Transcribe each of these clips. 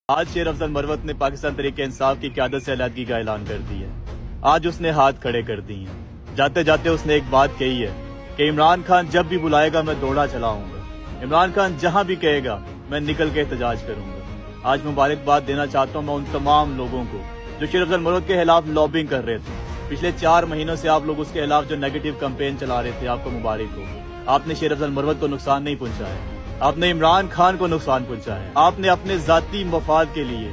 آج شیر افضل مروت نے پاکستان تحریک انصاف کی قیادت سے علیحدگی کا اعلان کر دیا ہے۔ آج اس نے ہاتھ کھڑے کر دی ہیں۔ جاتے جاتے اس نے ایک بات کہی ہے کہ عمران خان جب بھی بلائے گا میں دوڑا چلا ہوں گا، عمران خان جہاں بھی کہے گا میں نکل کے احتجاج کروں گا۔ آج مبارکباد دینا چاہتا ہوں میں ان تمام لوگوں کو جو شیر افضل مروت کے خلاف لابنگ کر رہے تھے۔ پچھلے 4 مہینوں سے آپ لوگ اس کے خلاف جو نیگیٹو کمپین چلا رہے تھے، آپ کو مبارک ہو۔ آپ نے شیر افضل مروت کو نقصان نہیں پہنچایا، آپ نے عمران خان کو نقصان پہنچایا، آپ نے اپنے ذاتی مفاد کے لیے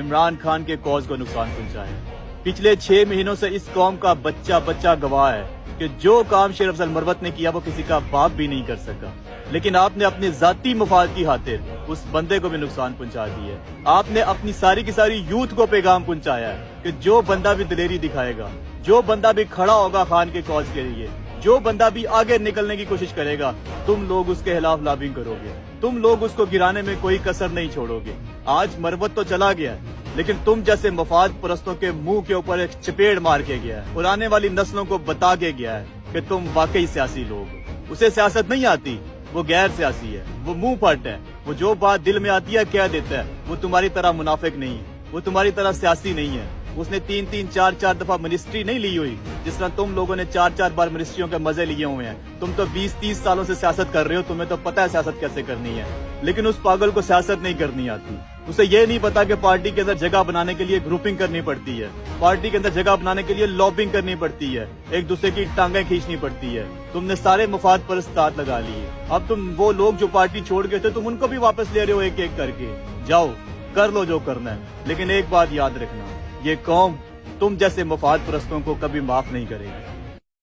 عمران خان کے کاز کو نقصان پہنچایا۔ پچھلے 6 مہینوں سے اس قوم کا بچہ گواہ ہے کہ جو کام شیر افضل مروت نے کیا وہ کسی کا باپ بھی نہیں کر سکا، لیکن آپ نے اپنے ذاتی مفاد کی خاطر اس بندے کو بھی نقصان پہنچا دیا ہے۔ آپ نے اپنی ساری کی ساری یوتھ کو پیغام پہنچایا ہے کہ جو بندہ بھی دلیری دکھائے گا، جو بندہ بھی کھڑا ہوگا خان کے کاز کے لیے، جو بندہ بھی آگے نکلنے کی کوشش کرے گا، تم لوگ اس کے خلاف لابنگ کرو گے، تم لوگ اس کو گرانے میں کوئی کسر نہیں چھوڑو گے۔ آج مروت تو چلا گیا ہے، لیکن تم جیسے مفاد پرستوں کے منہ کے اوپر ایک چپیڑ مار کے گیا ہے، اور آنے والی نسلوں کو بتا کے گیا ہے کہ تم واقعی سیاسی لوگ ہو۔ اسے سیاست نہیں آتی، وہ غیر سیاسی ہے، وہ منہ پھٹ ہے، وہ جو بات دل میں آتی ہے کہہ دیتا ہے۔ وہ تمہاری طرح منافق نہیں ہے، وہ تمہاری طرح سیاسی نہیں ہے۔ اس نے 3 4 دفعہ منسٹری نہیں لی ہوئی جس طرح تم لوگوں نے 4 بار منسٹریوں کے مزے لیے ہوئے ہیں۔ تم تو 20 سالوں سے سیاست کر رہے ہو، تمہیں تو پتہ ہے سیاست کیسے کرنی ہے، لیکن اس پاگل کو سیاست نہیں کرنی آتی۔ اسے یہ نہیں پتا کہ پارٹی کے اندر جگہ بنانے کے لیے گروپنگ کرنی پڑتی ہے، پارٹی کے اندر جگہ بنانے کے لیے لابنگ کرنی پڑتی ہے، ایک دوسرے کی ٹانگیں کھینچنی پڑتی ہے۔ تم نے سارے مفاد پرست ہاتھ لگا لیے۔ اب تم وہ لوگ جو پارٹی چھوڑ گئے تھے تم ان کو بھی واپس لے رہے ہو ایک ایک کر کے۔ جاؤ کر لو جو کرنا ہے، لیکن ایک بات یاد رکھنا، یہ قوم تم جیسے مفاد پرستوں کو کبھی معاف نہیں کرے گی۔